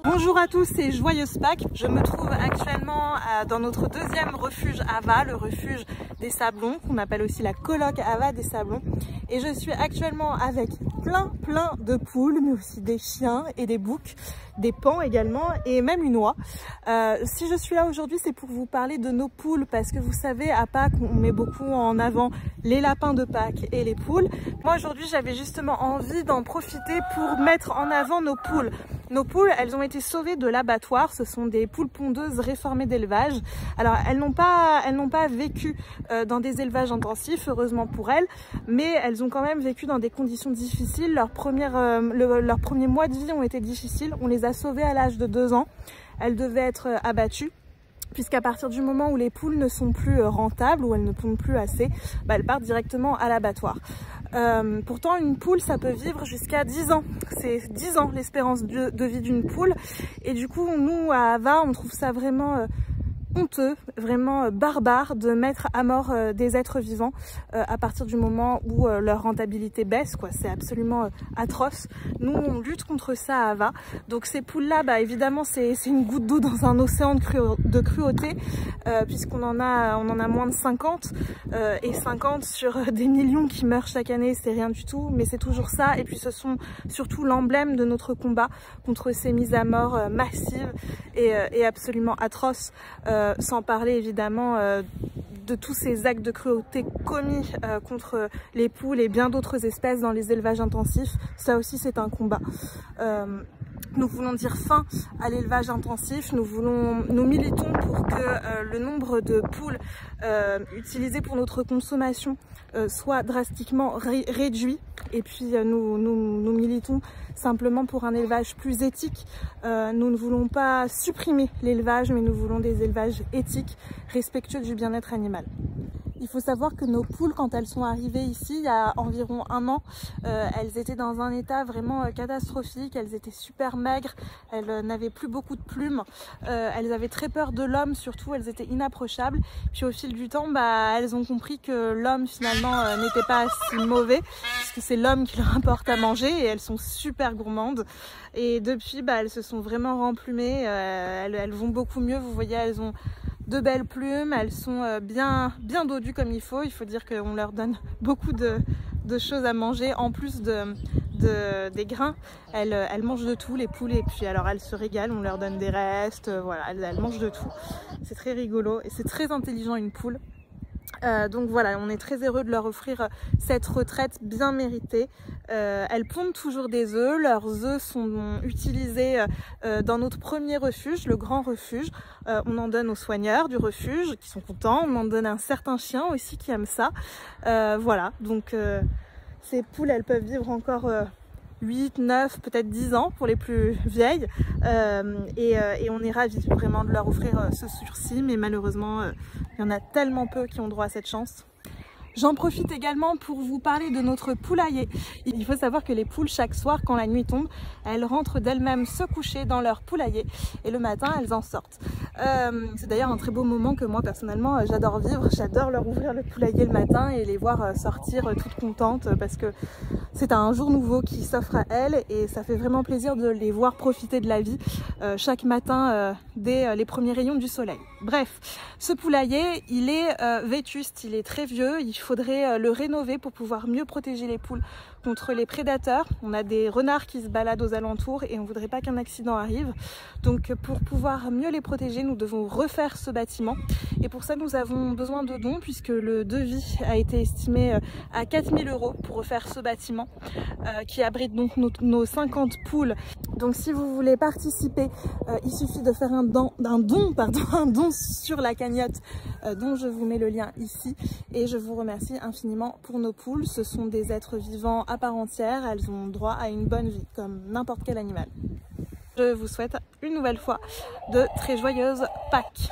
Bonjour à tous et joyeuse Pâques. Je me trouve actuellement dans notre deuxième refuge Ava, le refuge des Sablons, qu'on appelle aussi la coloc Ava des Sablons. Et je suis actuellement avec plein de poules, mais aussi des chiens et des boucs, des paons également et même une oie. Si je suis là aujourd'hui, c'est pour vous parler de nos poules, parce que vous savez, à Pâques, on met beaucoup en avant les lapins de Pâques et les poules. Moi aujourd'hui, j'avais justement envie d'en profiter pour mettre en avant nos poules. Nos poules, elles ont été sauvées de l'abattoir. Ce sont des poules pondeuses réformées d'élevage. Alors, elles n'ont pas vécu dans des élevages intensifs, heureusement pour elles, mais elles ont quand même vécu dans des conditions difficiles. Leurs premiers mois de vie ont été difficiles. On les a sauvées à l'âge de 2 ans. Elles devaient être abattues, puisqu'à partir du moment où les poules ne sont plus rentables, où elles ne pondent plus assez, elles partent directement à l'abattoir. Pourtant, une poule, ça peut vivre jusqu'à 10 ans. C'est 10 ans l'espérance de vie d'une poule. Et du coup, nous, à Ava, on trouve ça vraiment honteux, vraiment barbare de mettre à mort des êtres vivants à partir du moment où leur rentabilité baisse, quoi. C'est absolument atroce. Nous, on lutte contre ça à Ava. Donc ces poules-là, évidemment, c'est une goutte d'eau dans un océan de cruauté, puisqu'on en a moins de 50, et 50 sur des millions qui meurent chaque année, c'est rien du tout, mais c'est toujours ça. Et puis ce sont surtout l'emblème de notre combat contre ces mises à mort massives et absolument atroces. Sans parler évidemment de tous ces actes de cruauté commis contre les poules et bien d'autres espèces dans les élevages intensifs. Ça aussi, c'est un combat. Nous voulons dire fin à l'élevage intensif, nous militons pour que le nombre de poules utilisées pour notre consommation soit drastiquement réduit. Et puis nous militons simplement pour un élevage plus éthique. Nous ne voulons pas supprimer l'élevage, mais nous voulons des élevages éthiques, respectueux du bien-être animal. Il faut savoir que nos poules, quand elles sont arrivées ici, il y a environ 1 an, elles étaient dans un état vraiment catastrophique. Elles étaient super maigres, elles n'avaient plus beaucoup de plumes, elles avaient très peur de l'homme, surtout elles étaient inapprochables. Puis au fil du temps, elles ont compris que l'homme finalement n'était pas si mauvais, puisque c'est l'homme qui leur apporte à manger, et elles sont super gourmandes. Et depuis, elles se sont vraiment remplumées, elles vont beaucoup mieux. Vous voyez, elles ont de belles plumes, elles sont bien dodues comme il faut. Il faut dire qu'on leur donne beaucoup de choses à manger, en plus des grains. Elles mangent de tout, les poules, et puis alors elles se régalent, on leur donne des restes, voilà, elles mangent de tout. C'est très rigolo et c'est très intelligent, une poule. Donc voilà, on est très heureux de leur offrir cette retraite bien méritée. Elles pondent toujours des œufs. Leurs œufs sont utilisés dans notre premier refuge, le grand refuge. On en donne aux soigneurs du refuge qui sont contents. On en donne à un certain chien aussi qui aime ça. Voilà, donc ces poules, elles peuvent vivre encore 8, 9, peut-être 10 ans pour les plus vieilles, et on est ravis vraiment de leur offrir ce sursis, mais malheureusement il y en a tellement peu qui ont droit à cette chance. J'en profite également pour vous parler de notre poulailler. Il faut savoir que les poules, chaque soir, quand la nuit tombe, elles rentrent d'elles-mêmes se coucher dans leur poulailler, et le matin, elles en sortent. C'est d'ailleurs un très beau moment que moi, personnellement, j'adore vivre. J'adore leur ouvrir le poulailler le matin et les voir sortir toutes contentes, parce que c'est un jour nouveau qui s'offre à elles, et ça fait vraiment plaisir de les voir profiter de la vie chaque matin dès les premiers rayons du soleil. Bref, ce poulailler, il est vétuste, il est très vieux. Il faudrait le rénover pour pouvoir mieux protéger les poules contre les prédateurs. On a des renards qui se baladent aux alentours et on ne voudrait pas qu'un accident arrive. Donc pour pouvoir mieux les protéger, nous devons refaire ce bâtiment. Et pour ça, nous avons besoin de dons, puisque le devis a été estimé à 4 000 € pour refaire ce bâtiment qui abrite donc nos 50 poules. Donc si vous voulez participer, il suffit de faire un don sur la cagnotte dont je vous mets le lien ici, et je vous remercie infiniment pour nos poules. Ce sont des êtres vivants à part entière, elles ont droit à une bonne vie comme n'importe quel animal. Je vous souhaite une nouvelle fois de très joyeuses Pâques.